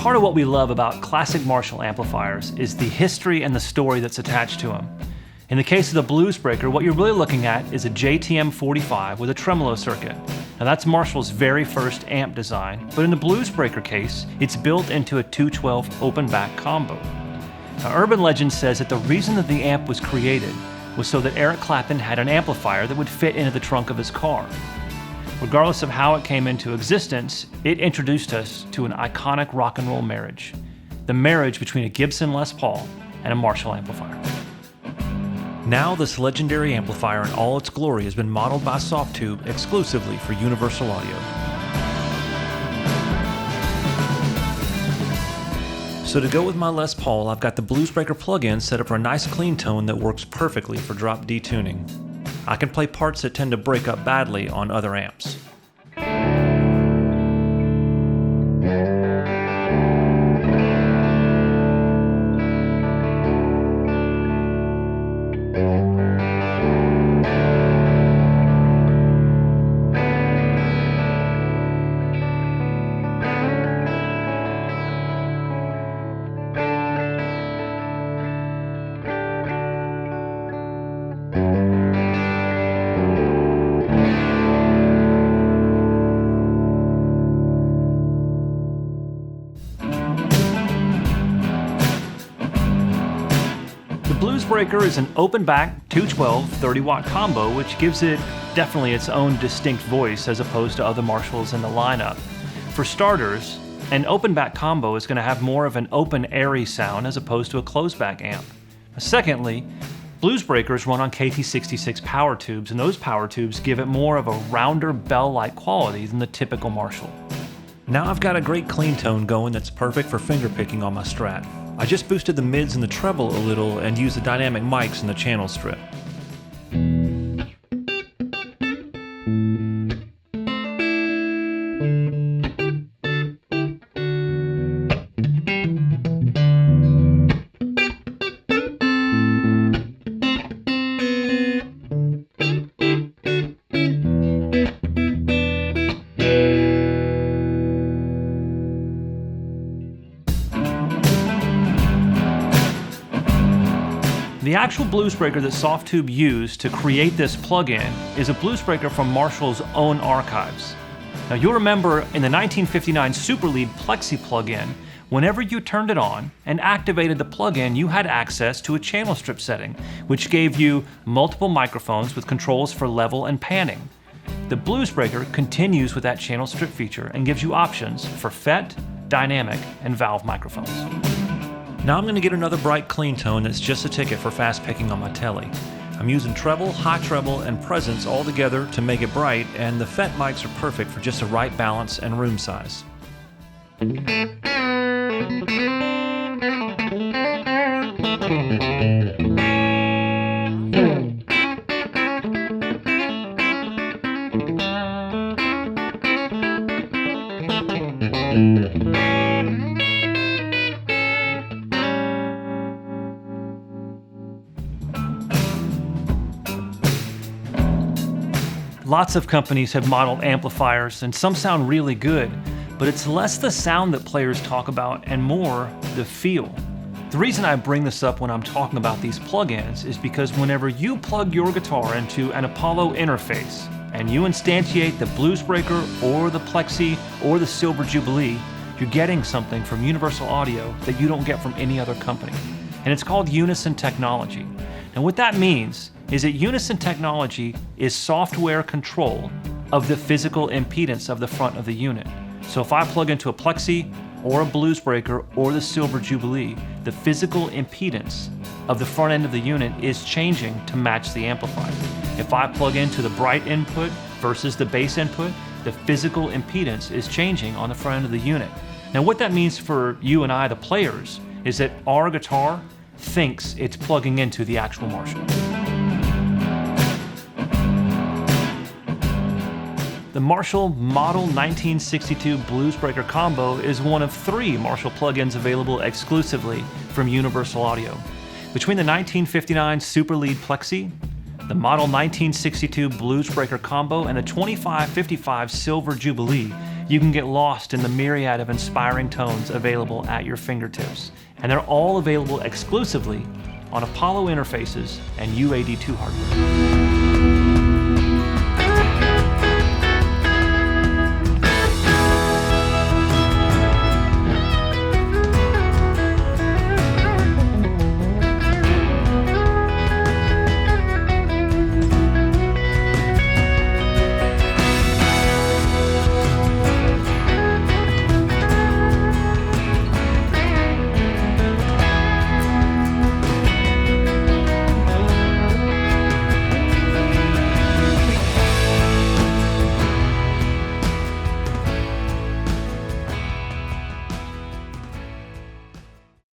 Part of what we love about classic Marshall amplifiers is the history and the story that's attached to them. In the case of the Bluesbreaker, what you're really looking at is a JTM 45 with a tremolo circuit. Now that's Marshall's very first amp design, but in the Bluesbreaker case, it's built into a 212 open back combo. Now, urban legend says that the reason that the amp was created was so that Eric Clapton had an amplifier that would fit into the trunk of his car. Regardless of how it came into existence, it introduced us to an iconic rock and roll marriage. The marriage between a Gibson Les Paul and a Marshall amplifier. Now this legendary amplifier in all its glory has been modeled by Softtube exclusively for Universal Audio. So to go with my Les Paul, I've got the Bluesbreaker plugin set up for a nice clean tone that works perfectly for drop D tuning. I can play parts that tend to break up badly on other amps. Bluesbreaker is an open back 212 30-watt combo, which gives it definitely its own distinct voice as opposed to other Marshalls in the lineup. For starters, an open back combo is going to have more of an open, airy sound as opposed to a closed back amp. Secondly, Bluesbreakers run on KT66 power tubes, and those power tubes give it more of a rounder bell-like quality than the typical Marshall. Now I've got a great clean tone going that's perfect for fingerpicking on my Strat. I just boosted the mids and the treble a little and used the dynamic mics in the channel strip. The actual Bluesbreaker that Softtube used to create this plugin is a Bluesbreaker from Marshall's own archives. Now you'll remember in the 1959 Superlead Plexi plugin, whenever you turned it on and activated the plugin, you had access to a channel strip setting, which gave you multiple microphones with controls for level and panning. The Bluesbreaker continues with that channel strip feature and gives you options for FET, dynamic, and valve microphones. Now I'm going to get another bright clean tone that's just a ticket for fast picking on my telly. I'm using treble, high treble, and presence all together to make it bright, and the FET mics are perfect for just the right balance and room size. Lots of companies have modeled amplifiers, and some sound really good, but it's less the sound that players talk about and more the feel. The reason I bring this up when I'm talking about these plugins is because whenever you plug your guitar into an Apollo interface and you instantiate the Bluesbreaker or the Plexi or the Silver Jubilee, you're getting something from Universal Audio that you don't get from any other company. And it's called Unison technology. And what that means is that Unison technology is software control of the physical impedance of the front of the unit. So if I plug into a Plexi or a Bluesbreaker or the Silver Jubilee, the physical impedance of the front end of the unit is changing to match the amplifier. If I plug into the bright input versus the bass input, the physical impedance is changing on the front end of the unit. Now what that means for you and I, the players, is that our guitar thinks it's plugging into the actual Marshall. The Marshall Model 1962 Bluesbreaker Combo is one of 3 Marshall plugins available exclusively from Universal Audio. Between the 1959 Super Lead Plexi, the Model 1962 Bluesbreaker Combo, and the 2555 Silver Jubilee, you can get lost in the myriad of inspiring tones available at your fingertips. And they're all available exclusively on Apollo interfaces and UAD 2 hardware.